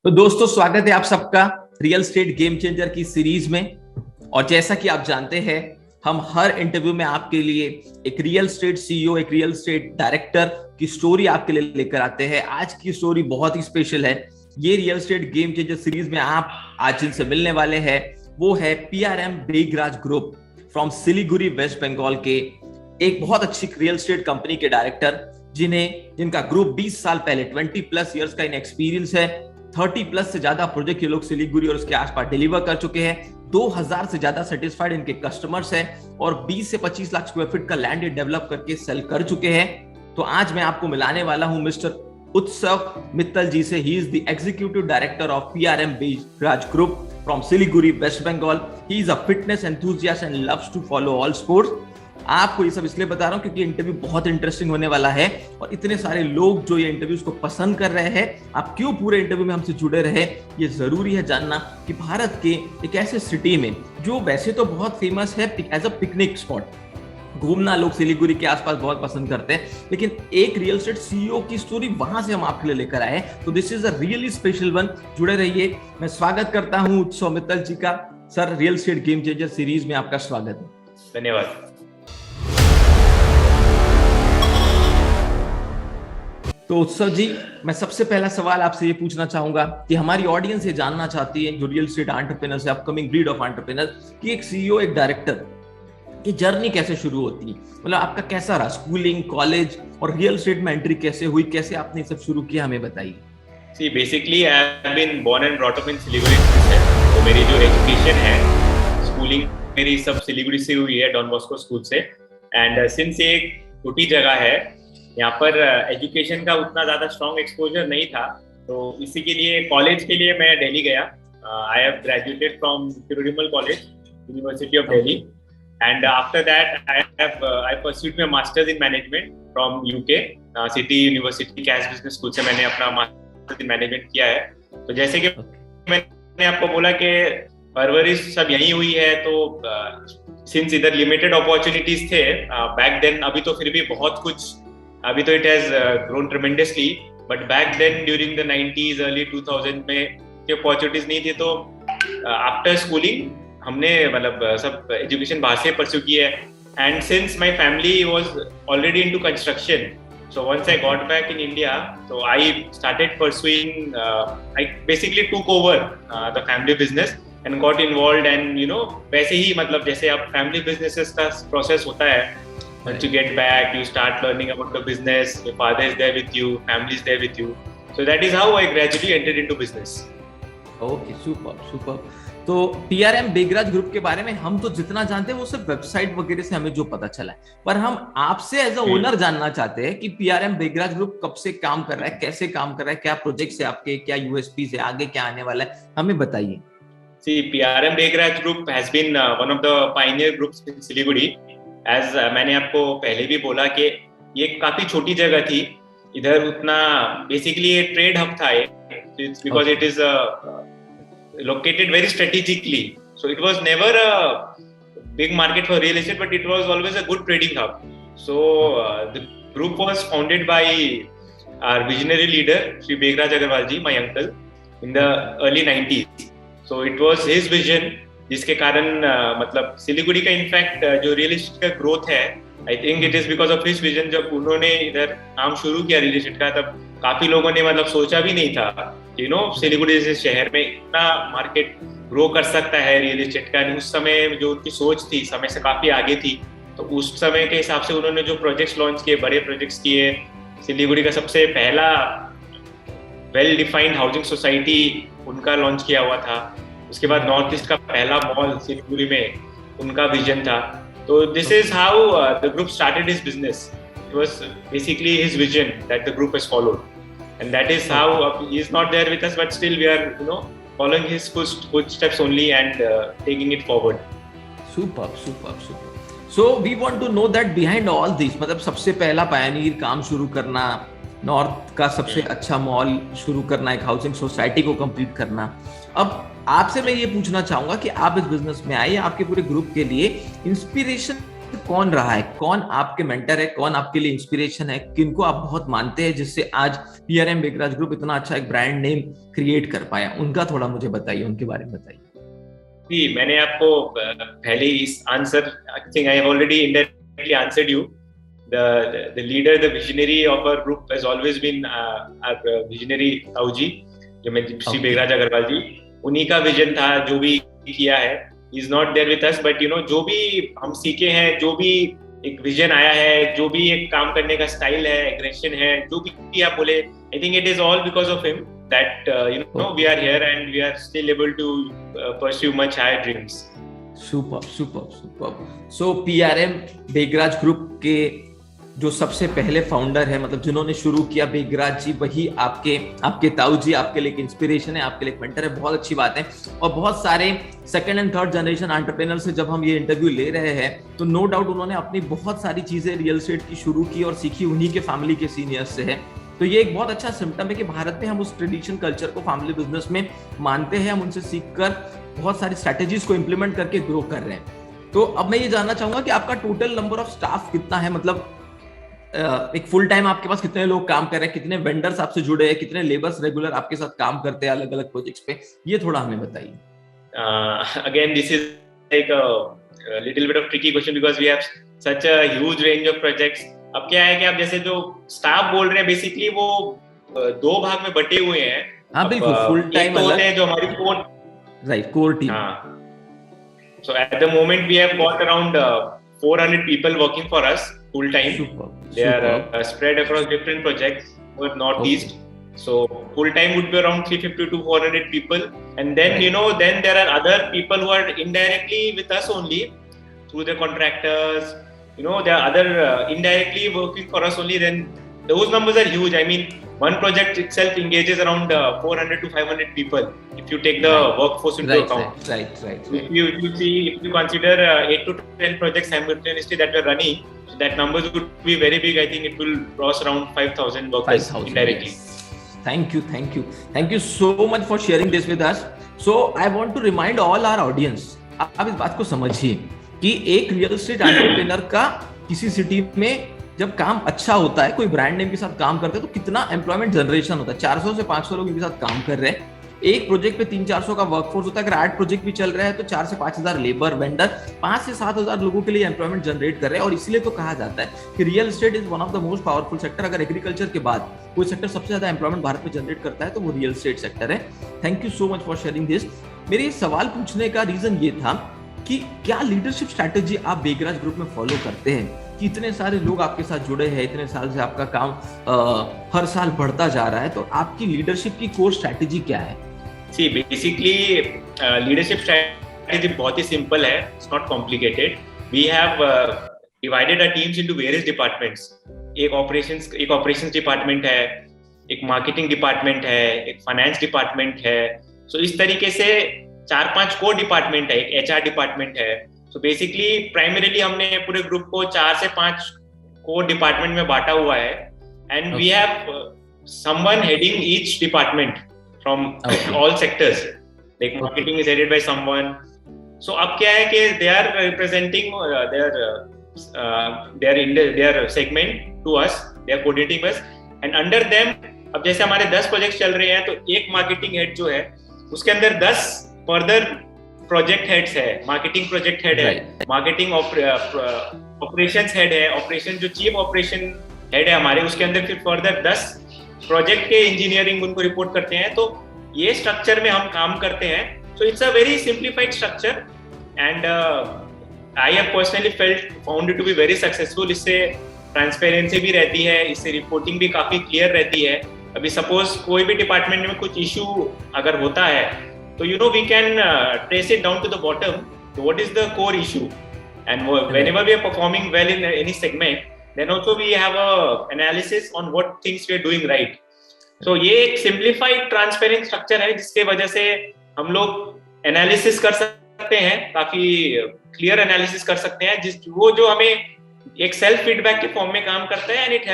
तो दोस्तों स्वागत है आप सबका रियल एस्टेट गेम चेंजर की सीरीज में। और जैसा कि आप जानते हैं हम हर इंटरव्यू में आपके लिए एक रियल एस्टेट सीईओ, एक रियल एस्टेट डायरेक्टर की स्टोरी आपके लिए लेकर आते हैं। आज की स्टोरी बहुत ही स्पेशल है। ये real estate game changer series में आप आज जिनसे मिलने वाले हैं वो है PRM Begraj group from Siliguri West Bengal के एक बहुत अच्छी रियल एस्टेट कंपनी के डायरेक्टर जिनका ग्रुप 20 साल पहले 20+ इयर्स का इन एक्सपीरियंस है। 30+ से ज्यादा प्रोजेक्ट ये लोग सिलीगुड़ी और उसके आसपास डिलीवर कर चुके हैं। 2000 से ज्यादा सेटिस्फाइड इनके कस्टमर्स हैं और 20 से 25 लाख स्क्वायर फीट का लैंड डेवलप करके सेल कर चुके हैं। तो आज मैं आपको मिलाने वाला हूं मिस्टर उत्सव मित्तल जी से। He is the executive director of PRM Begraj group from Siliguri West Bengal. He is a fitness enthusiast and loves to follow all sports. आपको ये सब इसलिए बता रहा हूं क्योंकि इंटरव्यू बहुत इंटरेस्टिंग होने वाला है और इतने सारे लोग जो ये इंटरव्यूज को पसंद कर रहे हैं। आप क्यों पूरे इंटरव्यू में हमसे जुड़े रहे ये जरूरी है जानना कि भारत के एक ऐसे सिटी में जो वैसे तो बहुत फेमस है एज अ पिकनिक स्पॉट, घूमना लोग सिलीगुड़ी के आसपास बहुत पसंद करते हैं, लेकिन एक रियल एस्टेट सीईओ की स्टोरी वहां से हम आपके लिए लेकर आए। तो this is a really special one. जुड़े रहिए। मैं स्वागत करता हूं उत्सव मित्तल जी का। Sir, real estate game changer series में आपका स्वागत है। धन्यवाद। तो उत्सव जी, मैं सबसे पहला सवाल आपसे ये पूछना चाहूंगा कि हमारी ऑडियंस ये जानना चाहती है, जो रियल एस्टेट एंटरप्रेन्योर्स है, अपकमिंग ब्रीड ऑफ एंटरप्रेन्योर्स, कि एक सीईओ, एक डायरेक्टर की जर्नी कैसे शुरू होती है। मतलब आपका कैसा रहा, स्कूलिंग, कॉलेज और रियल एस्टेट में एंट्री कैसे हुई, कैसे आपने ये सब शुरू किया, हमें बताइए। See, basically I have been born and brought up in Siliguri से। तो मेरी जो एजुकेशन है, स्कूलिंग मेरी सब सिलीगुड़ी से हुई है, डॉन बॉस्को स्कूल से। एंड सिंस ये एक छोटी जगह है, यहाँ पर एजुकेशन का उतना ज़्यादा स्ट्रॉन्ग एक्सपोजर नहीं था, तो इसी के लिए कॉलेज के लिए मैं दिल्ली गया। I have graduated from Tirumal college, university of Delhi, and after that I pursued my masters in management from UK city university Cass business school से। मैंने अपना मास्टर्स इन मैनेजमेंट किया है। तो जैसे कि मैंने आपको बोला कि परवरिश सब यहीं हुई है, तो सिंस इधर लिमिटेड अपॉर्चुनिटीज थे बैक देन, अभी तो फिर भी बहुत कुछ, अभी तो it has grown tremendously, but back then during the 90s early 2000 में ये अपॉर्चुनिटीज नहीं थी। तो आफ्टर स्कूलिंग हमने मतलब सब एजुकेशन बाहर से परस्यू की है। And since my family was already into construction, so once I got back in India, so I started pursuing, I basically took over the family business and got involved, and you know, वैसे ही मतलब जैसे आप family businesses का process होता है, once you get back you start learning about the business, your father is there with you, family is there with you, so that is how I gradually entered into business. Okay, super. तो PRM Begraj group के बारे में हम तो जितना जानते हैं वो सिर्फ वेबसाइट वगैरह से हमें जो पता चला है, पर हम आपसे एज अ ओनर जानना चाहते हैं कि पीआरएम बेगराज ग्रुप कब से काम कर रहा है, कैसे काम कर रहा है, क्या प्रोजेक्ट्स है आपके, क्या यूएसपी है, आगे क्या आने वाला है, हमें बताइए। See, PRM Begraj group has been one of the pioneer groups in Siliguri. As मैंने आपको पहले भी बोला कि ये काफी छोटी जगह थी, इधर उतना बेसिकली ये ट्रेड हब था, because it is located very strategically, so it was never a big market for real estate, but it was always a good trading hub. So the group was founded by our visionary leader Shri Begraj Agarwal ji, my uncle, in the early 90s. So it was his vision जिसके कारण मतलब सिलीगुड़ी का in fact जो real estate का growth है, I think it is because of his vision. जब उन्होंने इधर काम शुरू किया रियल एस्टेट का, तब काफी लोगों ने मतलब सोचा भी नहीं था कि सिलीगुड़ी जैसे शहर में इतना मार्केट ग्रो कर सकता है रियल एस्टेट का। उस समय जो उनकी सोच थी समय से काफी आगे थी, तो उस समय के हिसाब से उन्होंने जो प्रोजेक्ट्स लॉन्च किए, बड़े प्रोजेक्ट्स किए। सिलीगुड़ी का सबसे पहला वेल डिफाइंड हाउसिंग सोसाइटी उनका लॉन्च किया हुआ था। उसके बाद नॉर्थ ईस्ट का पहला मॉल सिलीगुड़ी में उनका विजन था। तो this is how the group started his business. It was basically his vision that the group has followed, and that is how he is not there with us, but still we are following his footsteps only and taking it forward. Super. So we want to know that behind all this, मतलब सबसे पहला Pioneer काम शुरू करना, north का सबसे अच्छा mall शुरू करना, एक हाउसिंग सोसाइटी को कंप्लीट करना। अब आपसे मैं ये पूछना चाहूंगा कि आप इस बिजनेस में आए, आपके पूरे ग्रुप के लिए इंस्पिरेशन कौन रहा है, कौन आपके मेंटर है, कौन आपके लिए इंस्पिरेशन है, किनको आप बहुत मानते हैं जिससे आज पीआरएम बेगराज ग्रुप इतना अच्छा एक ब्रांड नेम क्रिएट कर पाया, उनका थोड़ा मुझे बताइए, उनके बारे में बताइए। जी, मैंने आपको पहले इस answer I think I have already indirectly answered you. the leader, the visionary of our group has always been our visionary ताऊजी, जो मैं श्री बेगराज अग्रवाल जी, उन्हीं का विजन था जो भी किया है। He is not there with us, but you know जो भी हम सीखे हैं, जो भी एक विजन आया है, जो भी एक काम करने का स्टाइल है, एग्रेशन है, जो भी आप बोले, I think it is all because of him that you know we are here and we are still able to pursue much higher dreams. Super. So PRM Begraj group के जो सबसे पहले फाउंडर है, मतलब जिन्होंने शुरू किया बेगराज जी, वही आपके ताऊ जी आपके लिए एक इंस्पिरेशन है, आपके लिए एक मेंटर है। बहुत अच्छी बात है। और बहुत सारे second and third generation entrepreneur से जब हम ये इंटरव्यू ले रहे हैं तो नो डाउट उन्होंने अपनी बहुत सारी चीजें रियल एस्टेट की शुरू की और सीखी उन्हीं के फैमिली के सीनियर्स से है। तो ये एक बहुत अच्छा सिम्टम है कि भारत में हम उस ट्रेडिशनल कल्चर को फैमिली बिजनेस में मानते हैं, हम उनसे सीखकर बहुत सारी स्ट्रेटेजीज को इंप्लीमेंट करके ग्रो कर रहे हैं। तो अब मैं ये जानना चाहूंगा कि आपका टोटल नंबर ऑफ स्टाफ कितना है, मतलब एक फुल टाइम आपके पास कितने लोग काम कर रहे हैं, कितने वेंडर्स आपसे जुड़े हैं, कितने लेबर्स रेगुलर आपके साथ काम करते हैं अलग अलग प्रोजेक्ट्स पे, ये थोड़ा हमें बताइए। Again this is like a little bit of tricky question because we have such a huge range of projects. अब क्या है कि आप जैसे जो स्टाफ बोल रहे हैं बेसिकली वो दो भाग में बटे हुए हैं। हाँ बिल्कुल, फुल टाइम होते हैं जो हमारी core team. So at the moment we have got around 400 people working for us full time. They are spread across different projects for Northeast. So full time would be around 350 to 400 people, and then you know then there are other people who are indirectly with us only through the contractors. You know there are other indirectly working for us only. Then those numbers are huge. I mean one project itself engages around 400 to 500 people if you take the workforce into account. Right. If you consider 8 to 10 projects simultaneously that we're running, so that numbers would be very big. I think it will cross around 5,000 workers indirectly. Yes. Thank you so much for sharing this with us. So I want to remind all our audience, आप इस बात को समझिए कि एक real estate entrepreneur का किसी city में जब काम अच्छा होता है, कोई ब्रांड नेम के साथ काम करते हैं तो कितना एम्प्लॉयमेंट जनरेशन होता है। 400 से 500 लोग इनके साथ काम कर रहे हैं, एक प्रोजेक्ट पे 300-400 का वर्कफोर्स होता है। अगर 8 प्रोजेक्ट भी चल रहा है तो 4 से 5,000 लेबर, वेंडर 5 से 7,000 लोगों के लिए एम्प्लॉयमेंट जनरेट कर रहे हैं। और इसलिए तो कहा जाता है कि real estate is one of the most powerful sector. अगर एग्रीकल्चर के बाद कोई सेक्टर सबसे ज्यादा एम्प्लॉयमेंट भारत में जनरेट करता है तो वो रियल एस्टेट सेक्टर है। Thank you so much for sharing this. मेरे सवाल पूछने का रीजन ये था कि क्या लीडरशिप स्ट्रैटेजी आप बेगराज ग्रुप में फॉलो करते हैं कि इतने सारे लोग आपके साथ जुड़े हैं, इतने साल से आपका काम हर साल बढ़ता जा रहा है, तो आपकी लीडरशिप की कोर स्ट्रैटेजी क्या है? See, basically leadership strategy बहुत ही simple है, it's not complicated. We have divided our teams into various departments. एक operations department है, एक marketing department है, एक finance department है. So इस तरीके से 4-5 core department है, एक HR department है. So basically primarily हमने पूरे ग्रुप को 4 से 5 core department में बांटा हुआ है, and we have someone heading each department from all sectors. Like marketing is headed by someone. So अब क्या है कि they are representing their segment to us, they are coordinating us, and under them अब जैसे हमारे 10 project चल रहे हैं तो एक मार्केटिंग हेड जो है उसके अंदर 10 फर्दर प्रोजेक्ट हेड्स है। मार्केटिंग प्रोजेक्ट हेड है, मार्केटिंग ऑपरेशंस हेड है, ऑपरेशन जो चीफ ऑपरेशन हेड है हमारे, उसके अंदर फिर फर्दर 10 प्रोजेक्ट के इंजीनियरिंग उनको रिपोर्ट करते हैं। तो ये स्ट्रक्चर में हम काम करते हैं। So it's a very simplified structure and I have personally found it to be very successful. इससे ट्रांसपेरेंसी भी रहती है, इससे रिपोर्टिंग भी काफी क्लियर रहती है। अभी सपोज कोई भी डिपार्टमेंट में कुछ इशू अगर होता है तो you know we can trace it down to the bottom, what is the core issue, and whenever we are performing well in any segment then also we have a analysis on what things we are doing right. So ये एक simplified transparent structure है जिसके वजह से हम लोग analysis कर सकते हैं, काफी clear analysis कर सकते हैं, वो जो हमें एक self feedback के form में काम करता है, and it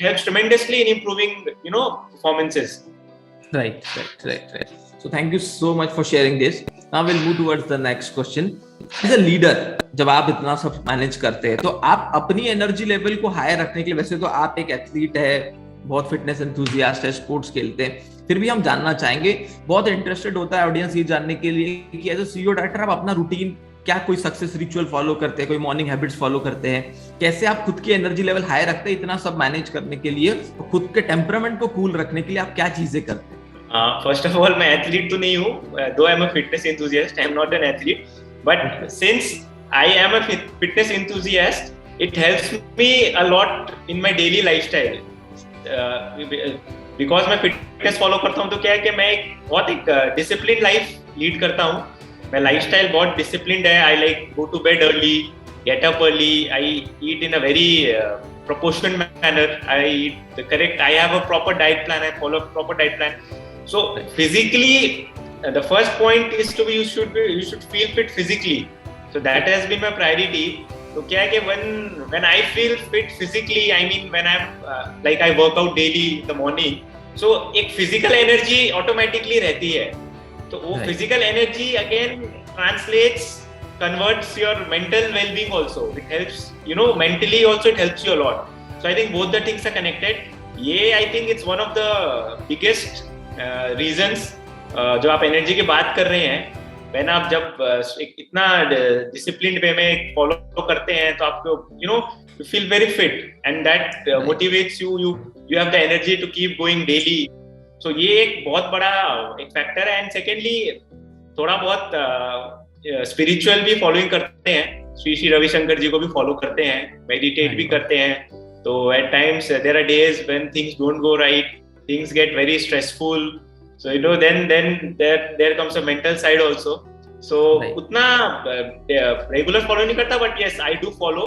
helps tremendously in improving performances. Right. So thank you so much for sharing this. Now we'll move towards the next question. As a leader, जब आप इतना सब मैनेज करते हैं तो आप अपनी एनर्जी लेवल को हाई रखने के लिए, वैसे तो आप एक एथलीट है, बहुत फिटनेस एंथुसियास्ट है, स्पोर्ट्स खेलते हैं, फिर भी हम जानना चाहेंगे, बहुत इंटरेस्टेड होता है ऑडियंस ये जानने के लिए कि एज ए सीईओ डायरेक्टर आप अपना रूटीन क्या, कोई सक्सेस रिचुअल फॉलो करते हैं, कोई मॉर्निंग हैबिट्स फॉलो करते हैं, कैसे आप खुद की एनर्जी लेवल हाई रखते हैं इतना सब मैनेज करने के लिए, तो खुद के टेम्परामेंट को कूल रखने के लिए आप क्या चीजें करते हैं? फर्स्ट ऑफ ऑल, मैं एथलीट तो नहीं हूँ, दो I am a fitness enthusiast, I am not an athlete, but since I am a fitness enthusiast, it helps me a lot in my daily lifestyle, because मैं fitness follow करता हूँ, तो क्या है कि मैं एक डिसिप्लिन लाइफ लीड करता हूँ. My lifestyle बहुत disciplined है. I like go to bed early, get up early. I eat in a very proportionate manner. I eat the correct. I have a proper diet plan. I follow a proper diet plan. So physically, the first point is you should feel fit physically. So that has been my priority. तो क्या है कि when I feel fit physically, I mean when I'm like I work out daily in the morning. So एक physical energy automatically रहती है. तो वो physical energy again converts your mental well-being also. It helps, mentally also it helps you a lot. So I think both the things are connected. ये I think it's one of the biggest reasons जो आप energy की बात कर रहे हैं. when आप जब इतना disciplined way में follow करते हैं तो आपको you feel very fit and that motivates you. You have the energy to keep going daily. So ये एक बहुत बड़ा एक फैक्टर है. एंड सेकेंडली थोड़ा बहुत स्पिरिचुअल भी फॉलोइंग करते हैं. श्री रविशंकर जी को भी फॉलो करते हैं, मेडिटेट भी करते हैं. तो at times there are days when things don't go right, things get very stressful. So then there comes a mental side also. So उतना रेगुलर फॉलो नहीं करता, but yes I do follow.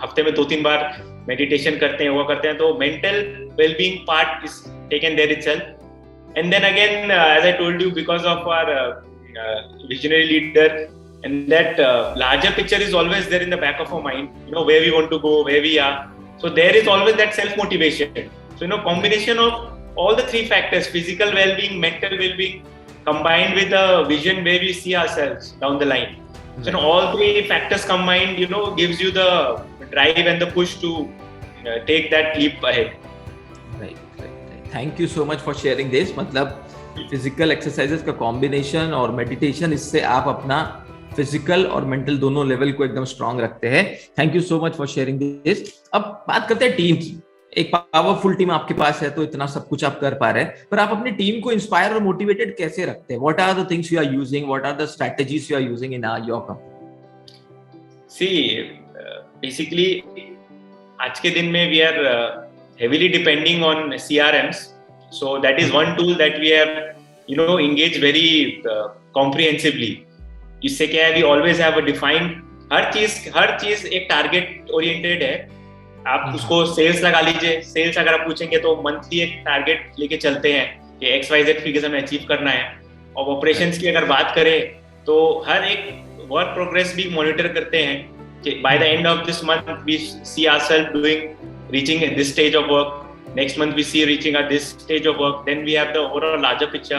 हफ्ते में 2-3 बार मेडिटेशन करते हैं, वो करते हैं. तो mental wellbeing part is taken there itself. And then again, as I told you, because of our visionary leader, and that larger picture is always there in the back of our mind, where we want to go, where we are. So there is always that self motivation. So combination of all the three factors, physical well-being, mental well-being, combined with a vision where we see ourselves down the line. So all three factors combined, gives you the drive and the push to take that leap ahead. Thank you so much for sharing this. मतलब physical exercises का combination और meditation, इससे आप अपना physical और mental दोनों level को एकदम स्ट्रांग रखते हैं. Thank you so much for sharing this. अब बात करते हैं टीम की. एक पावरफुल टीम आपके पास है तो इतना सब कुछ आप कर पा रहे हैं, पर आप अपनी टीम को इंस्पायर और मोटिवेटेड कैसे रखते हैं? What are the things you are using, what are the strategies you are using in your company? See basically आज के दिन में we are heavily depending on CRMs. So that is one tool that we have, engaged very comprehensively. इससे क्या है, we always have a defined, हर चीज एक target oriented है. आप उसको सेल्स लगा लीजिए. सेल्स अगर आप पूछेंगे तो मंथली एक टारगेट लेके चलते हैं कि XYZ फिगर्स हमें अचीव करना है. और ऑपरेशंस की अगर बात करें तो हर एक वर्क प्रोग्रेस भी मॉनिटर करते हैं कि by the end of this month we see ourselves reaching at this stage of work. Next month we see reaching at this stage of work. Then we have the overall larger picture.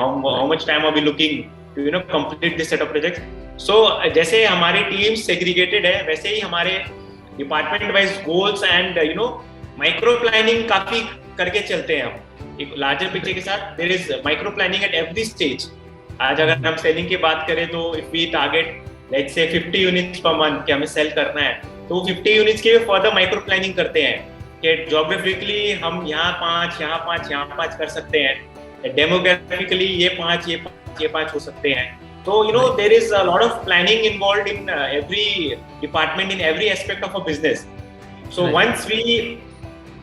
How much time are we looking to complete this set of projects? So जैसे हमारी teams segregated है, वैसे ही हमारे department wise goals and micro planning काफी करके चलते हैं हम एक larger picture के साथ. There is micro planning at every stage. आज अगर हम selling की बात करें तो if we target let's say 50 units per month कि हमें sell करना है, तो 50 यूनिट्स के फर्दर माइक्रो प्लानिंग करते हैं कि ज्योग्राफिकली हम यहाँ 5 कर सकते हैं, डेमोग्राफिकली ये 5 हो सकते हैं. तो there is a lot of planning involved in every department, in every aspect of a business. So once we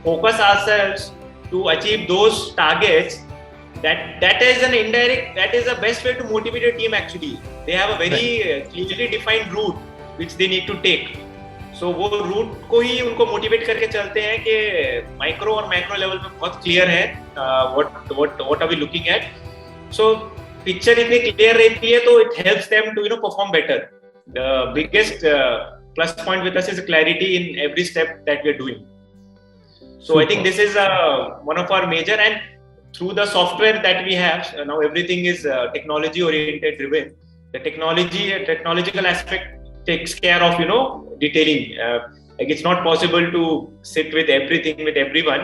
focus ourselves to achieve those targets, that is the best way to motivate your team. Actually they have a very clearly defined route which they need to take. So वो root को ही उनको motivate करके चलते हैं कि micro और macro level पे बहुत क्लियर है what are we looking at. So picture इतनी क्लियर रहती है तो it helps them to perform better. The biggest plus point with us is clarity in every step that we are doing. So I think this is one of our major, and through the software that we have, now everything is technology oriented driven. The technological aspect takes care of, detailing. Like it's not possible to sit with everything with everyone.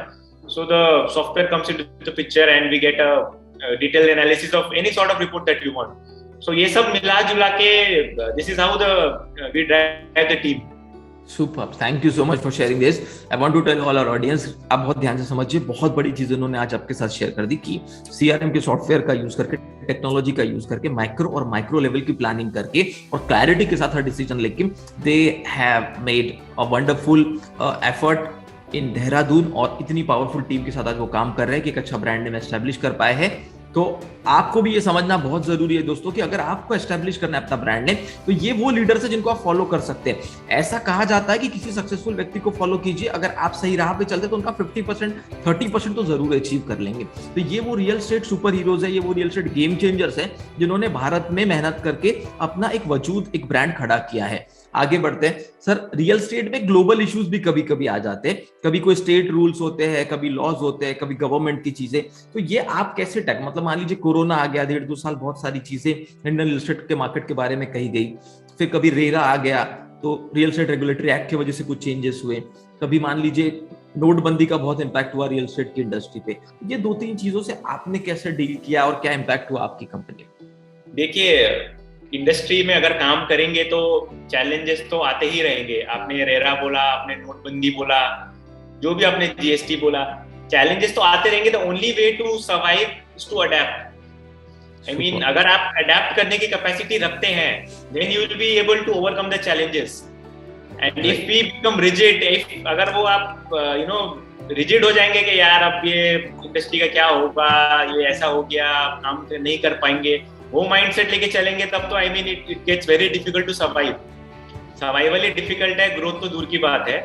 So the software comes into the picture and we get a detailed analysis of any sort of report that you want. So ये सब मिला जुला के this is how we drive the team. Superb. Thank you so much for sharing this. I want to tell all our audience, आप बहुत ध्यान से समझिए, बहुत बड़ी चीज उन्होंने आज आपके साथ शेयर कर दी कि CRM के सॉफ्टवेयर का यूज करके, टेक्नोलॉजी का यूज करके, माइक्रो लेवल की प्लानिंग करके और क्लैरिटी के साथ हर डिसीजन लेके they have made a wonderful effort in Dehradun और इतनी पावरफुल टीम के साथ आज वो काम कर रहे हैं कि एक अच्छा ब्रांड नेम एस्टेब्लिश कर पाए हैं। तो आपको भी ये समझना बहुत जरूरी है दोस्तों कि अगर आपको एस्टेब्लिश करना है अपना ब्रांड नेम, तो ये वो लीडर्स है जिनको आप फॉलो कर सकते हैं। ऐसा कहा जाता है कि किसी सक्सेसफुल व्यक्ति को फॉलो कीजिए, अगर आप सही राह पे चलते तो उनका 50% 30% तो जरूर अचीव कर लेंगे। तो ये वो रियल एस्टेट सुपर हीरोज है, ये वो रियल एस्टेट गेम चेंजर्स हैं जिन्होंने भारत में मेहनत करके अपना एक वजूद, एक ब्रांड खड़ा किया है। आगे बढ़ते हैं सर, रियल एस्टेट में ग्लोबल इश्यूज भी कभी कभी आ जाते हैं, कभी कोई स्टेट रूल्स होते हैं, कभी लॉज होते हैं, कभी गवर्नमेंट की चीजें, तो ये आप कैसे मतलब मान लीजिए कोरोना आ गया, 1.5-2 साल बहुत सारी चीजें इंडियन रियल एस्टेट के मार्केट के बारे में कही गई, फिर कभी रेरा आ गया तो रियल एस्टेट रेगुलेटरी एक्ट की वजह से कुछ चेंजेस हुए, कभी मान लीजिए नोटबंदी का बहुत इंपैक्ट हुआ रियल एस्टेट की इंडस्ट्री पे। ये 2-3 चीजों से आपने कैसे डील किया और क्या इंपैक्ट हुआ आपकी कंपनी? देखिए, इंडस्ट्री में अगर काम करेंगे तो चैलेंजेस तो आते ही रहेंगे। आपने रेरा बोला, आपने नोटबंदी बोला, जो भी आपने जीएसटी बोला, चैलेंजेस तो आते रहेंगे। The only way to survive is to adapt. I mean, अगर आप अडैप्ट करने की कैपेसिटी रखते हैं, then you will be able to overcome the challenges. And if we become rigid, अगर वो आप रिजिड हो जाएंगे कि यार अब ये इंडस्ट्री का क्या होगा, ये ऐसा हो गया, काम नहीं कर पाएंगे, वो माइंडसेट लेके चलेंगे, तब तो I mean it gets very difficult to survive. Survival ही डिफिकल्ट है, ग्रोथ तो दूर की बात है।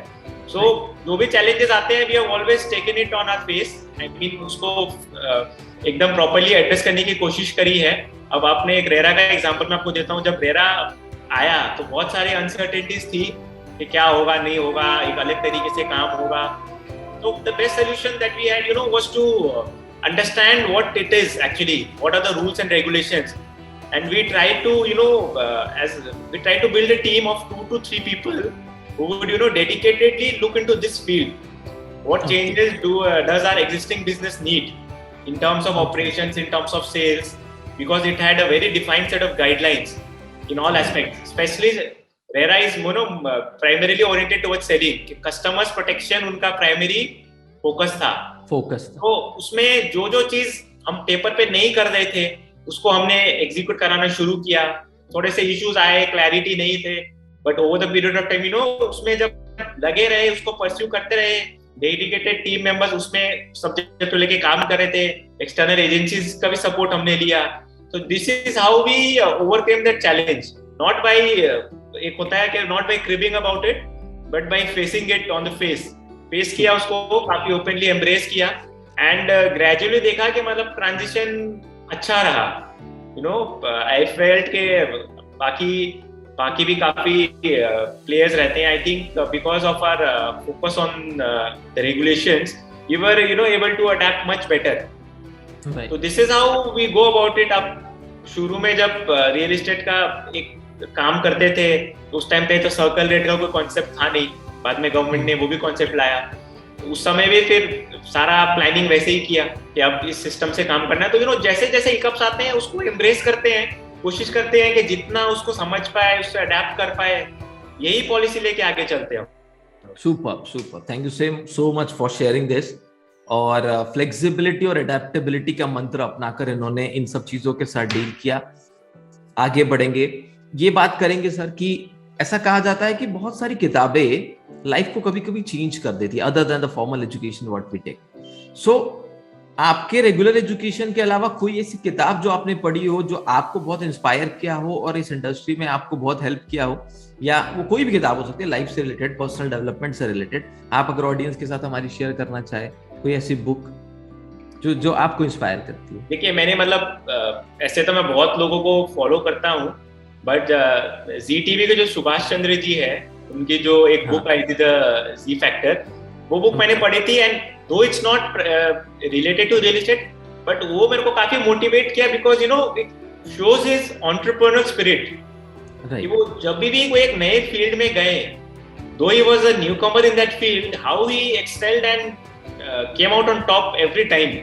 सो जो भी चैलेंजेस आते हैं, we have always taken it on our face. I mean उसको एकदम प्रॉपर्ली एड्रेस करने की कोशिश करी है। अब आपने एक रेरा का एग्जांपल मैं आपको देता हूँ। जब रेरा आया तो बहुत सारी अनसर्टेनिटीज थी कि क्या होगा, नहीं होगा, एक अलग तरीके से काम होगा। तो the best solution that we had was to understand what it is actually, what are the rules and regulations, and we try to build a team of 2 to 3 people who would dedicatedly look into this field. What changes does our existing business need in terms of operations, in terms of sales, because it had a very defined set of guidelines in all aspects. Especially Rera is primarily oriented towards selling. Customers protection उनका primary focus था। तो उसमें जो चीज हम paper पे नहीं कर रहे थे, उसको हमने एग्जीक्यूट कराना शुरू किया। थोड़े से इश्यूज आए, क्लैरिटी नहीं थे, but over the period of time उसमें जब लगे रहे, उसको परस्यू करते रहे, डेडिकेटेड टीम मेंबर्स उसमें सब्जेक्ट को लेके काम कर रहे थे, एक्सटर्नल एजेंसीज का भी सपोर्ट हमने लिया। तो this is how we overcame that challenge, not by, एक होता है कि not by cribbing about it, but by facing it on the face किया, उसको काफी ओपनली एम्ब्रेस किया, एंड ग्रेजुअली देखा कि मतलब ट्रांजिशन अच्छा रहा। आई फेल्ट के बाकी भी काफी प्लेयर्स रहते हैं। I think because of our focus on the regulations, we were able to adapt much better. तो this is how we go about it. अब शुरू में जब रियल एस्टेट का एक काम करते थे, उस टाइम पे तो सर्कल रेट का कोई कॉन्सेप्ट था नहीं, बाद में गवर्नमेंट ने वो भी कॉन्सेप्ट लाया। उस समय भी फिर सारा प्लानिंग वैसे ही किया कि अब इस सिस्टम से काम करना है। तो जैसे जैसे हिकअप्स आते हैं उसको एम्ब्रेस करते हैं, कोशिश करते हैं कि जितना उसको समझ पाए, उससे अडैप्ट कर पाए, यही पॉलिसी लेके आगे चलते हैं। Super, thank you so much for sharing this. और फ्लेक्सिबिलिटी और अडेप्टेबिलिटी का मंत्र अपनाकर इन्होंने इन सब चीजों के साथ डील किया। आगे बढ़ेंगे, ये बात करेंगे सर कि ऐसा कहा जाता है कि बहुत सारी किताबें लाइफ को कभी कभी चेंज कर देती है, other than the formal education what we take. So आपके रेगुलर एजुकेशन के अलावा कोई ऐसी किताब जो आपने पढ़ी हो, जो आपको बहुत इंस्पायर किया हो और इस इंडस्ट्री में आपको बहुत हेल्प किया हो, या वो कोई भी किताब हो सकती है, लाइफ से रिलेटेड, पर्सनल डेवलपमेंट से रिलेटेड, आप अगर ऑडियंस के साथ हमारी शेयर करना चाहे कोई ऐसी बुक जो आपको इंस्पायर करती है? देखिए, मैंने मतलब ऐसे तो मैं बहुत लोगों को फॉलो करता हूँ, बट जी टीवी के जो सुभाष चंद्र जी है, उनकी जो एक बुक आई थी, द जी फैक्टर, वो बुक मैंने पढ़ी थी। And though it's not related to real estate, but वो मेरे को काफी मोटिवेट किया because it shows his entrepreneur spirit कि वो जब भी कोई एक नए फील्ड में गए, though he was a newcomer in that field, how he excelled and came out on top every time.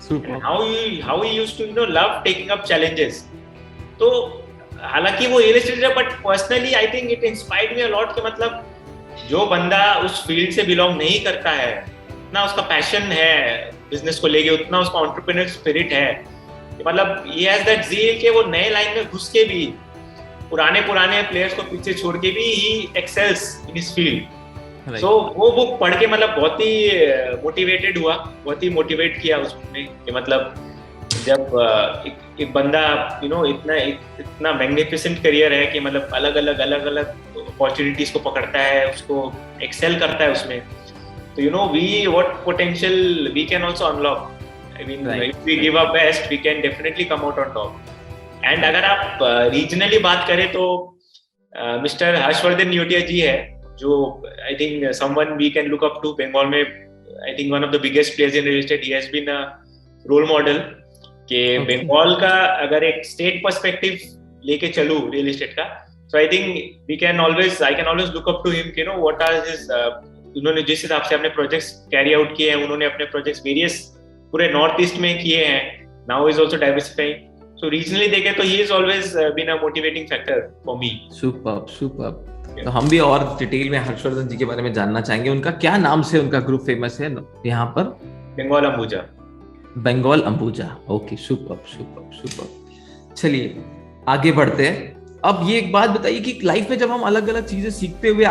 Super. And how he used to love taking up challenges. तो हालांकि वो रियल एस्टेट है, but personally I think it inspired me a lot कि मतलब जो बंदा उस field से बिलोंग नहीं करता है, उतना उसका पैशन है बिजनेस को लेके, उतना उसका एंटरप्रेन्योर स्पिरिट है, मतलब he has that zeal कि वो नए लाइन में घुस के भी पुराने प्लेयर्स को पीछे छोड़ के भी he excels in his field. So वो बुक पढ़ के मतलब बहुत ही मोटिवेटेड हुआ, बहुत ही मोटिवेट किया उसने कि मतलब जब एक बंदा इतना मैग्निफिसेंट करियर है कि मतलब अलग अलग अपॉर्चुनिटीज को पकड़ता है, उसको एक्सेल करता है उसमें, तो we what potential we can also unlock. I mean if we give our best we can definitely come out on top. And अगर आप रीजनली बात करें तो मिस्टर हर्षवर्धन न्यूटिया जी है, जो I think someone we can look up to. Bengal में I think one of the biggest players in real estate. He has been a role model कि बंगाल का अगर एक स्टेट पर्सपेक्टिव लेके चलूं रियल एस्टेट का, so I think I can always look up to him कि what are his, उन्होंने जिस हिसाब से अपने प्रोजेक्ट्स कैरी आउट किए हैं, उन्होंने अपने प्रोजेक्ट्स वेरियस पूरे नॉर्थ ईस्ट में किए हैं. Now is also diversifying. So regionally देखे तो he has always been a motivating factor for me. Superb. तो हम भी और डिटेल में हर्षवर्धन जी के बारे में जानना चाहेंगे. उनका क्या नाम से उनका ग्रुप फेमस है यहाँ पर? बंगाल अंबुजा. Okay, super. चलिए आगे बढ़ते हैं. अब ये एक बात बताइए कि लाइफ में जब हम अलग अलग चीजें सीखते हुए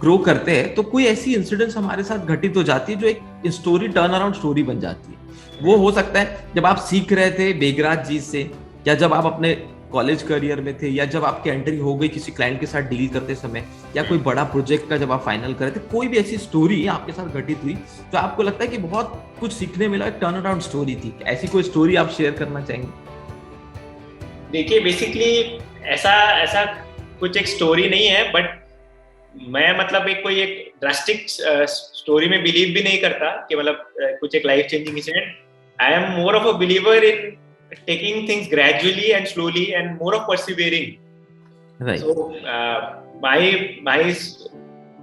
ग्रो करते हैं तो कोई ऐसी इंसिडेंट्स हमारे साथ घटित हो जाती है जो एक स्टोरी, टर्न अराउंड स्टोरी बन जाती है. वो हो सकता है जब आप सीख रहे थे बेगराज जी से, या जब आप अपने कॉलेज करियर में थे, या जब आपकी एंट्री हो गई किसी क्लाइंट के साथ डील करते समय, या कोई बड़ा प्रोजेक्ट का जब आप फाइनल कर रहे थे. कोई भी ऐसी स्टोरी आपके साथ घटित हुई तो आपको लगता है कि बहुत कुछ सीखने मिला, टर्न अराउंड स्टोरी थी. ऐसी कोई स्टोरी आप शेयर करना चाहेंगे? देखिए बेसिकली ऐसा कुछ एक स्टोरी नहीं है, बट मैं मतलब एक ड्रास्टिक स्टोरी में बिलीव भी नहीं करता कि मतलब कुछ एक life changing incident. I am more of a believer in taking things gradually and slowly and more of persevering. So my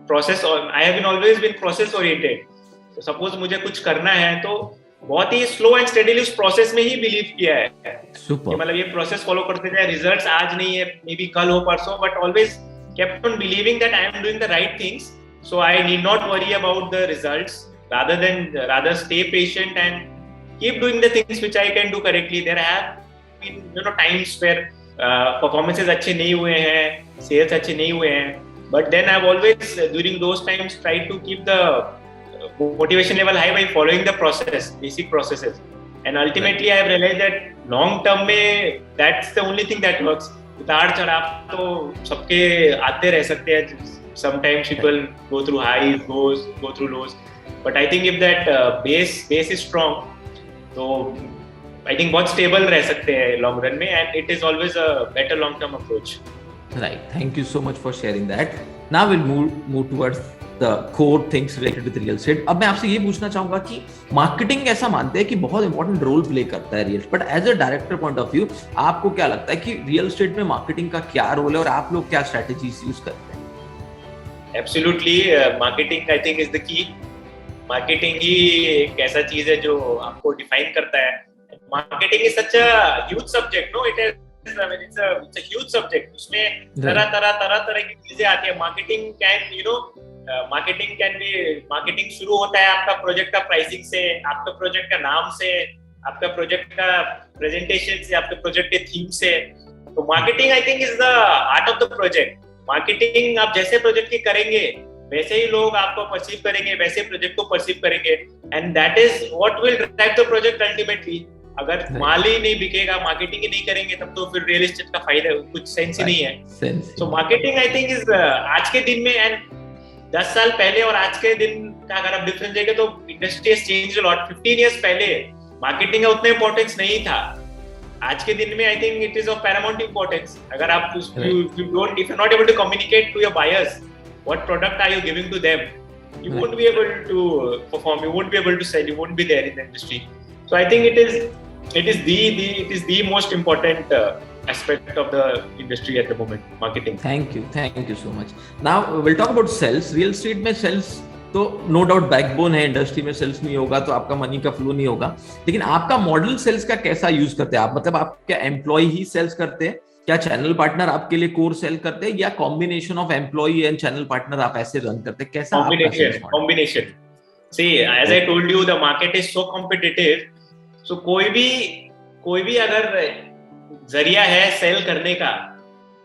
process, I have always been process oriented. तो suppose मुझे कुछ करना है तो बहुत ही स्लो एंड स्टेडीली उस process में ही बिलीव किया है कि मतलब ये प्रोसेस फॉलो करते जाए. रिजल्ट्स आज नहीं है, मे बी कल हो, परसों, but always kept on believing that I am doing the right things, so I need not worry about the results, rather stay patient and keep doing the things which I can do correctly. There have been times where performances अच्छे नहीं हुए हैं, sales अच्छे नहीं हुए हैं, but then I've always during those times tried to keep the motivation level high by following the basic processes, and ultimately I have realized that long term में that's the only thing that works. उतार चढ़ाव तो सबके आते रह सकते हैं. Sometimes people go through highs, go through lows, but I think if that base is strong, तो I think बहुत stable रह सकते हैं long run में, and it is always a better long term approach. Right. Thank you so much for sharing that. Now we'll move towards the core things related with real estate. अब मैं आपसे ये पूछना चाहूंगा कि मार्केटिंग ऐसा मानते हैं कि बहुत इंपॉर्टेंट रोल प्ले करता है real estate, but as a director point of view आपको क्या लगता है कि रियल एस्टेट में मार्केटिंग का क्या रोल है और आप लोग क्या स्ट्रेटजीज यूज करते हैं? Absolutely, marketing I think is the key. Marketing ही एक ऐसा चीज है जो आपको डिफाइन करता है. Marketing is such a huge subject, no? It's a huge subject. उसमें तरह की चीजें आती है. मार्केटिंग शुरू होता है आपका प्रोजेक्ट का प्राइसिंग से, आपका प्रोजेक्ट का नाम से, आपका प्रोजेक्ट का प्रेजेंटेशन से, आपके प्रोजेक्ट के थीम से. तो marketing I think is the art of the project. Marketing आप जैसे प्रोजेक्ट की करेंगे वैसे ही लोग आपको परसीव करेंगे, वैसे प्रोजेक्ट को परसीव करेंगे, and that is what will drive the project ultimately. अगर माल ही नहीं बिकेगा, मार्केटिंग ही नहीं करेंगे, तब तो फिर रियल एस्टेट का फायदा कुछ सेंस ही नहीं है. So marketing I think is आज के दिन में, एंड 10 साल पहले और आज के दिन का अगर आप डिफरेंस देखें तो industry has changed a lot. 15 years पहले मार्केटिंग का उतना इंपॉर्टेंस नहीं था. आज के दिन में I think it is of Paramount importance. अगर आप if you're not able to communicate to your buyers what product are you giving to them, you won't be able to perform, you won't be able to sell, you won't be there in the industry. So I think it is the most important aspect of the industry at the moment, marketing. Thank you so much. Now we'll talk about sales. Real estate में sales तो no doubt backbone है industry में. Sales नहीं होगा तो आपका money का flow नहीं होगा. लेकिन आपका मॉडल सेल्स का कैसा यूज करते हैं आप? मतलब आप क्या एम्प्लॉय ही सेल्स करते हैं, क्या चैनल पार्टनर आपके लिए कोर सेल करते हैं, या combination of employ and channel partner आप ऐसे रन करते हैं? कैसा combination. See, as I told you, the market is so competitive. So कोई भी अगर जरिया है सेल करने का,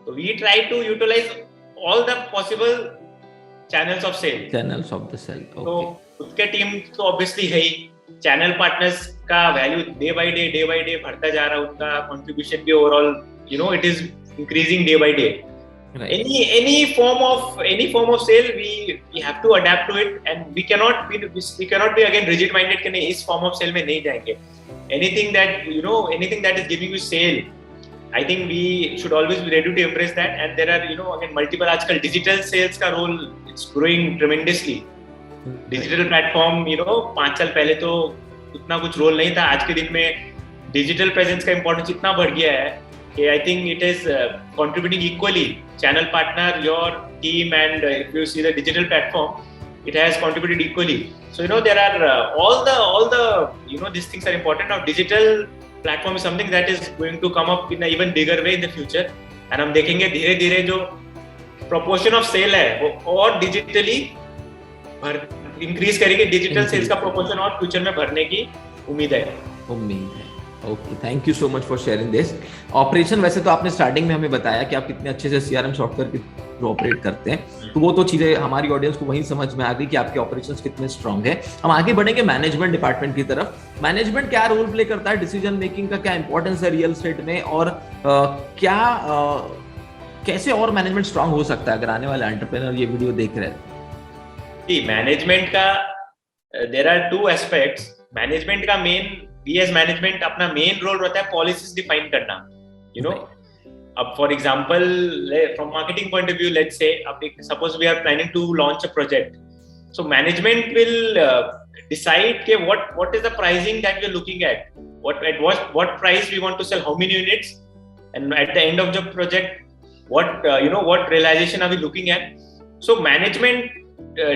तो we try to utilize all the possible channels of sale. Okay. तो उसके टीम तो ऑब्वियसली है ही. चैनल पार्टनर्स का वैल्यू डे बाय डे बढ़ता जा रहा है. उनका कंट्रीब्यूशन भी overall it is increasing day by day. Right. Any form of sale, we have to adapt to it, and we cannot be again rigid minded कि नहीं इस form of sale में नहीं जाएंगे. Anything that is giving you sale, I think we should always be ready to embrace that. And there are again multiple आजकल digital sales का role, it's growing tremendously. Digital platform 5 साल पहले तो उतना कुछ रोल नहीं था. आज के दिन में डिजिटल प्रेजेंस का इंपॉर्टेंस इतना बढ़ गया है कि I think it is contributing equally. Channel partner, your team, and if you see the digital platform, it has contributed equally. So there are all the these things are important. Now digital platform is something that is going to come up in an even bigger way in the future. And हम देखेंगे धीरे धीरे जो proportion of sale है वो और digitally increase करेगी. Digital sales का प्रोपोर्शन और फ्यूचर में भरने की उम्मीद है. Okay, thank you so much for sharing this. Operation वैसे तो आपने स्टार्टिंग में हमें बताया कि आप कितने अच्छे से सीआरएम सॉफ्टवेयर के थ्रू ऑपरेट करते हैं, तो वो तो चीजें हमारी ऑडियंस को वहीं समझ में आ गई कि आपके ऑपरेशंस कितने स्ट्रांग है. हम आगे बढ़ेंगे मैनेजमेंट डिपार्टमेंट की तरफ. मैनेजमेंट क्या रोल प्ले करता है, डिसीजन मेकिंग का क्या इंपॉर्टेंस है रियल एस्टेट में, और कैसे और मैनेजमेंट स्ट्रांग हो सकता है अगर आने वाले एंटरप्रेन्योर ये वीडियो देख रहे हैं? मैनेजमेंट का there are two aspects. Management का मैनेजमेंट अपना मेन रोल रहता है पॉलिसीज डिफाइन करना. अब for example from marketing point of view, let's say suppose we are planning to launch a project. So management will decide के what is the pricing that we are looking at, what price we want to sell, how many units, and at the end of the project what realization are we looking at. So management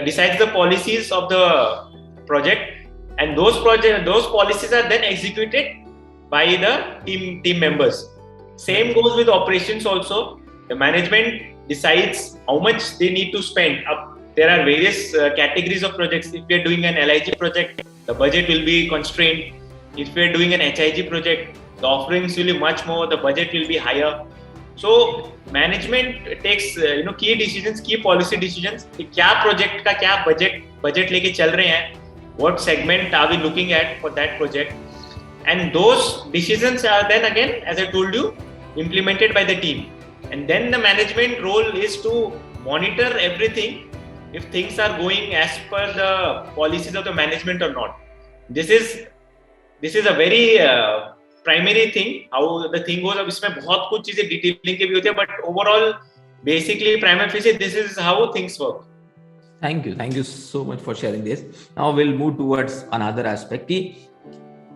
decides the policies of the project, and those policies are then executed by the team members. Same goes with operations also. The management decides how much they need to spend. There are various categories of projects. If we are doing an LIG project, the budget will be constrained. If we are doing an HIG project, the offerings will be much more, the budget will be higher. So management takes key decisions, key policy decisions कि क्या project का क्या budget लेके चल रहे हैं, what segment are we looking at for that project, and those decisions are then again, as I told you, implemented by the team. And then the management role is to monitor everything if things are going as per the policies of the management or not. This is a very primary thing how the thing goes. अब इसमें बहुत कुछ चीजें detailing के भी होती है, but overall basically primary face this is how things work. Thank you so much for sharing this. Now will move towards another aspect कि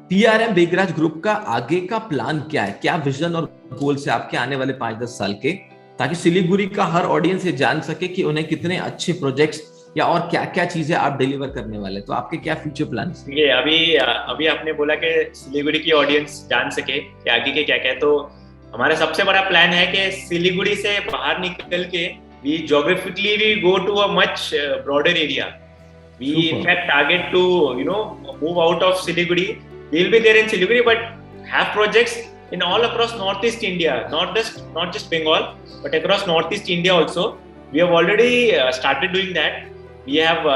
टीआरएम बेगराज ग्रुप का आगे का प्लान क्या है, क्या विजन और गोल्स है आपके आने वाले 5-10 साल के, ताकि सिलीगुड़ी का हर ऑडियंस ये जान सके कि उन्हें कितने अच्छे प्रोजेक्ट्स या और क्या क्या चीजें आप डिलीवर करने वाले. तो आपके क्या फ्यूचर प्लान्स? ये अभी आपने बोला कि सिलीगुड़ी की ऑडियंस जान सके कि आगे के क्या क्या है, तो हमारा सबसे बड़ा प्लान है कि सिलीगुड़ी से बाहर निकल के we geographically we go to a much broader area. We in fact target to move out of Siliguri. We will be there in Siliguri but have projects in all across northeast India, not just Bengal, but across northeast India also. We have already started doing that. We have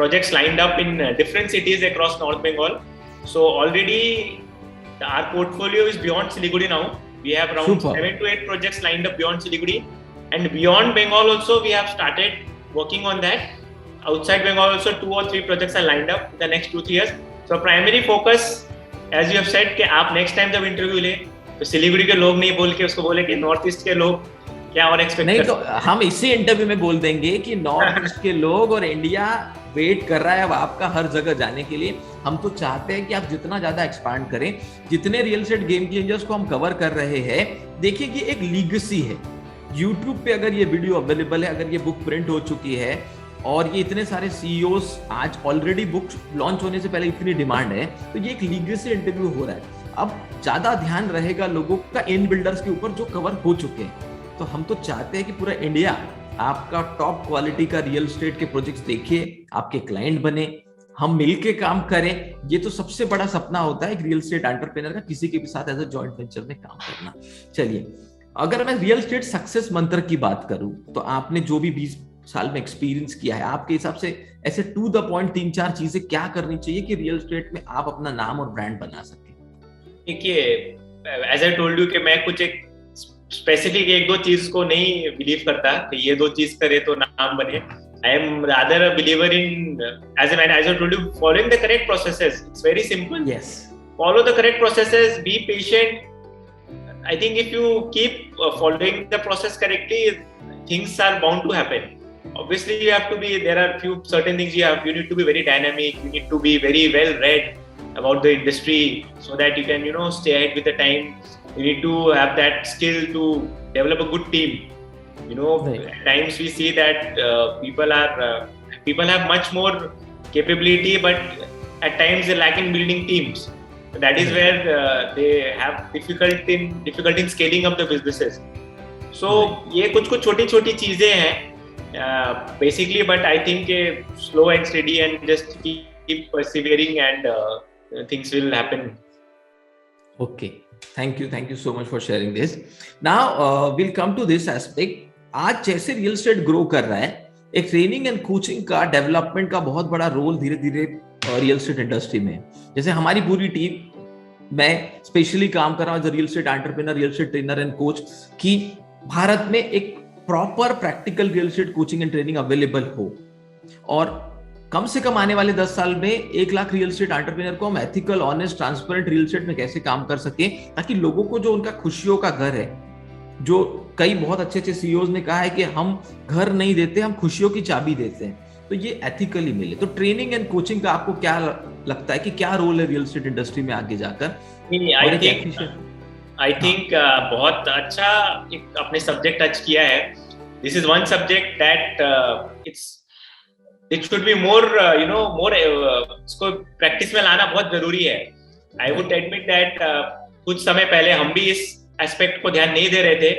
projects lined up in different cities across North Bengal. So already our portfolio is beyond Siliguri now. We have around 7 to 8 projects lined up beyond Siliguri, and beyond Bengal also we have started working on that. Outside Bengal also 2 or 3 projects are lined up in the next 2-3 years. So primary focus, as you have said, कि आप next time जब interview ले तो सिलीगुड़ी के लोग नहीं बोल के उसको बोले कि नॉर्थ ईस्ट के लोग क्या और एक्सपेक्ट नहीं तो हम इसी इंटरव्यू में बोल देंगे कि नॉर्थ ईस्ट के लोग और इंडिया वेट कर रहा है अब आपका हर जगह जाने के लिए। हम तो चाहते हैं कि आप जितना ज्यादा एक्सपांड करें, जितने रियल एस्टेट गेम चेंजर्स को हम कवर कर रहे हैं, देखिए कि एक लीगेसी है। यूट्यूब पे अगर ये वीडियो अवेलेबल है, अगर ये बुक प्रिंट हो चुकी है और ये इतने सारे सीईओस आज ऑलरेडी बुक लॉन्च होने से पहले इतनी डिमांड है, तो ये एक लीगेसी इंटरव्यू हो रहा है। अब ज्यादा ध्यान रहेगा लोगों का इन बिल्डर्स के ऊपर जो कवर हो चुके हैं। तो हम तो चाहते हैं कि पूरा इंडिया आपका टॉप क्वालिटी का रियल एस्टेट के प्रोजेक्ट्स देखिए, आपके क्लाइंट बने, हम मिलके काम करें। ये तो सबसे बड़ा सपना होता है एक रियल एस्टेट एंटरप्रेन्योर का, किसी के भी साथ एज अ जॉइंट वेंचर में काम करना। चलिए, अगर मैं रियल एस्टेट सक्सेस मंत्र की बात करूं, तो आपने जो भी 20 साल में एक्सपीरियंस किया है, आपके हिसाब से ऐसे टू द पॉइंट 3-4 चीजें क्या करनी चाहिए कि रियल एस्टेट में आप अपना नाम और ब्रांड बना सकें? देखिए, एज आई टोल्ड यू कि मैं कुछ एक स्पेसिफिक 1-2 चीज को नहीं बिलीव करता कि ये 2 चीज करे तो नाम बने। I am rather a believer in, as I told you, following the correct processes. It's very simple. Yes. Follow the correct processes. Be patient. I think if you keep following the process correctly, things are bound to happen. Obviously, you have to be. There are few certain things you have. You need to be very dynamic. You need to be very well read about the industry so that you can, stay ahead with the time. You need to have that skill to develop a good team. Right. At times we see that people have much more capability, but at times they lack in building teams. So that is where they have difficult in scaling up the businesses. So ये कुछ छोटी चीजें हैं basically, but I think slow and steady and just keep persevering and things will happen. Okay, thank you so much for sharing this. Now we'll come to this aspect. आज जैसे real estate grow कर रहा है, एक training and coaching का, development का बहुत बड़ा रोल धीरे धीरे रियल एस्टेट इंडस्ट्री में। जैसे हमारी पूरी टीम, मैं स्पेशली काम कर रहा हूँ as a real estate entrepreneur, real estate trainer and coach, कि भारत में एक proper practical real estate coaching and training available हो, और कम से कम आने वाले 10 साल में 1 लाख रियल एस्टेट एंटरप्रेन्योर को हम ethical, honest, transparent real estate में कैसे काम कर सके, ताकि लोगों को जो उनका खुशियों का घर है, जो कई बहुत अच्छे सीईओज ने कहा है कि हम घर नहीं देते, हम खुशियों की चाबी देते हैं, तो ये एथिकली मिले। तो ट्रेनिंग एंड कोचिंग का आपको क्या लगता है कि क्या रोल है रियल एस्टेट इंडस्ट्री में आगे जाकर? आई थिंक बहुत अच्छा एक आपने सब्जेक्ट टच किया है. This is one subject that it should be more more इसको प्रैक्टिस में लाना बहुत जरूरी है. आई वुड एडमिट दैट कुछ समय पहले हम भी इस एस्पेक्ट को ध्यान नहीं दे रहे थे,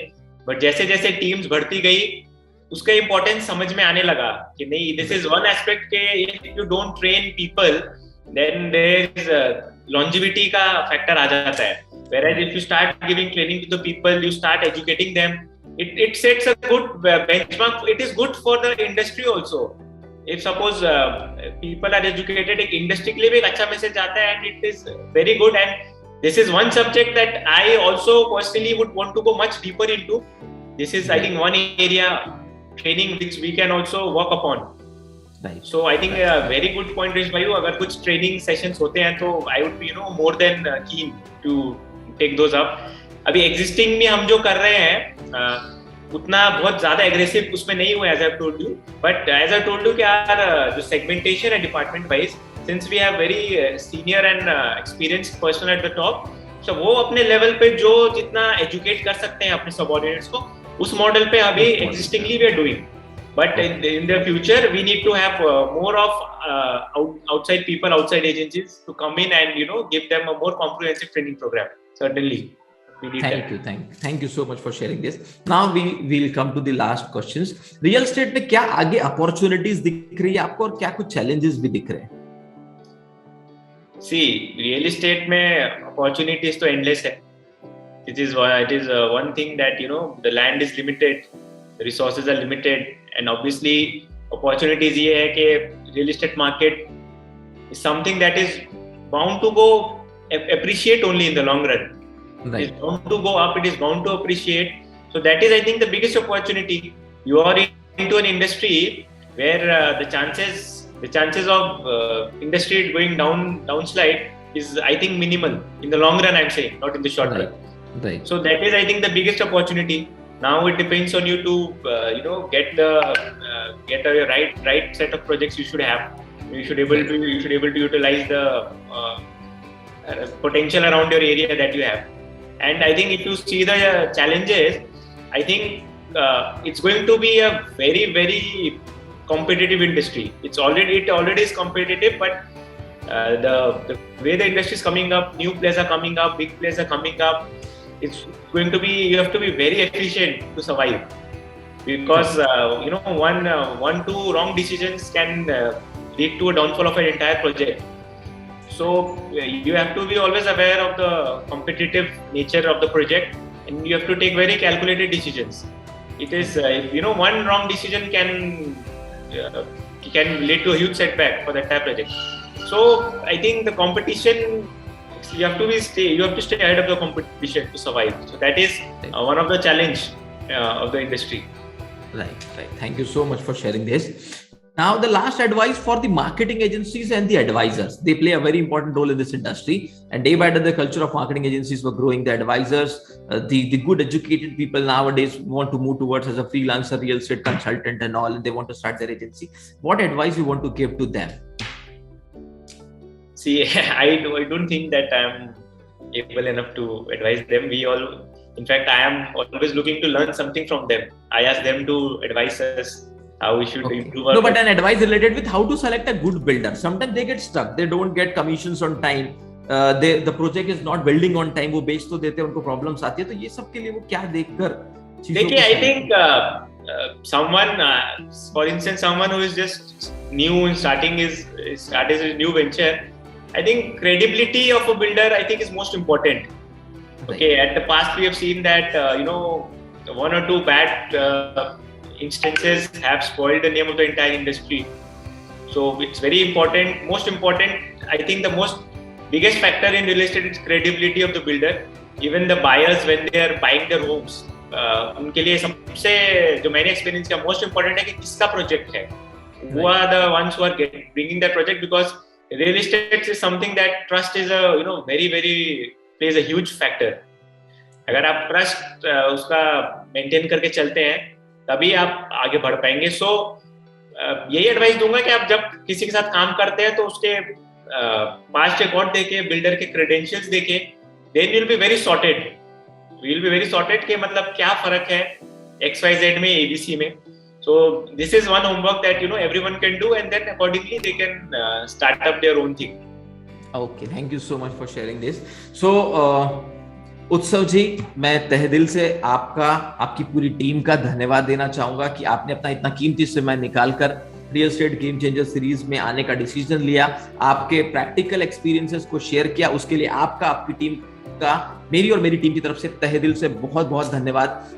बट जैसे जैसे टीम्स बढ़ती गई उसका इंपॉर्टेंस समझ में आने लगा कि नहीं, दिस इज वन एस्पेक्ट के if you don't train people then there is longevity का फैक्टर आ जाता है. Whereas if you start giving training to the people, you start educating them, it sets a good benchmark. It is good for the industry also. If suppose people are educated, एक industry के लिए भी एक अच्छा message आता है, and it is very good. And this is one subject that I also personally would want to go much deeper into. This is I think one area training which we can also work upon. Right. So I think a very good point raised by you. अगर कुछ training sessions होते हैं तो I would be more than keen to take those up. अभी existing में हम जो कर रहे हैं उतना बहुत ज़्यादा aggressive उसमें नहीं हुआ as I told you. But as I told you कि यार जो segmentation है department wise, since we have very senior and experienced person at the top, so वो अपने level पे जो जितना educate कर सकते हैं अपने subordinates को, उस model पे अभी existingly we are doing. But in the future, we need to have more of outside people, outside agencies to come in and give them a more comprehensive training program. Certainly, we need that. Thank you so much for sharing this. Now we will come to the last questions. Real estate में क्या आगे opportunities दिख रही है आपको और क्या कुछ challenges भी दिख रहे हैं? See, real estate में opportunities तो endless है. It is one thing that the land is limited, the resources are limited. And obviously, opportunities ये है कि real estate market is something that is bound to go appreciate only in the long run. Right. It is bound to go up. It is bound to appreciate. So that is, I think, the biggest opportunity. You are into an industry where the chances of industry going downslide is, I think, minimal in the long run. I'm saying, not in the short run. Right. So that is, I think, the biggest opportunity. Now it depends on you to get a right set of projects you should have. You should able to utilize the potential around your area that you have. And I think if you see the challenges, I think it's going to be a very, very competitive industry. It already is competitive, but the way the industry is coming up, new players are coming up, big players are coming up. It's going to be, you have to be very efficient to survive, because two wrong decisions can lead to a downfall of an entire project. So you have to be always aware of the competitive nature of the project, and you have to take very calculated decisions. It is one wrong decision can lead to a huge setback for the entire project. So I think the competition, you have to stay ahead of the competition to survive. So that is one of the challenge of the industry. Right. Thank you so much for sharing this. Now, the last advice for the marketing agencies and the advisors. They play a very important role in this industry, and day by day the culture of marketing agencies were growing. The advisors, the good educated people nowadays want to move towards as a freelancer, real estate consultant and all, and they want to start their agency. What advice you want to give to them? See, I don't think that I'm able enough to advise them. In fact, I am always looking to learn something from them. I ask them to advise us how we should improve our... No, but an advice related with how to select a good builder. Sometimes they get stuck. They don't get commissions on time. The project is not building on time. वो बेच तो देते हैं, उनको problems आती है. तो ये सब के लिए वो क्या देखकर? देखिए, I think someone, for instance, someone who is just new and starting his new venture, I think credibility of a builder, I think, is most important. Okay, at the past we have seen that one or two bad instances have spoiled the name of the entire industry. So it's very important. Most important, I think, the biggest factor in real estate is credibility of the builder. Even the buyers, when they are buying their homes, उनके लिए सबसे जो मैंने experience किया, most important है कि किसका project है. Who are the ones who are bringing that project? Because real estate is something that trust is very, very plays a huge factor. अगर आप ट्रस्ट उसका मेंटेन करके चलते हैं, तभी आप आगे बढ़ पाएंगे. सो यही एडवाइस दूंगा कि आप जब किसी के साथ काम करते हैं तो उसके पास्ट रिकॉर्ड देखे, बिल्डर के क्रेडेंशियल्स देखे, then will be very sorted कि मतलब क्या फर्क है XYZ में, ABC में. So this is one homework that everyone can do, and then accordingly they can start up their own thing. Okay, thank you so much for sharing this. So उत्सव जी, मैं तहे दिल से आपकी पूरी टीम का धन्यवाद देना चाहूंगा कि आपने अपना इतना कीमती समय निकालकर real estate game changer series में आने का डिसीजन लिया, आपके प्रैक्टिकल एक्सपीरियंसेस को शेयर किया. उसके लिए आपकी टीम का, मेरी और मेरी टीम की तरफ से तहे दिल से बहुत बहुत धन्यवाद.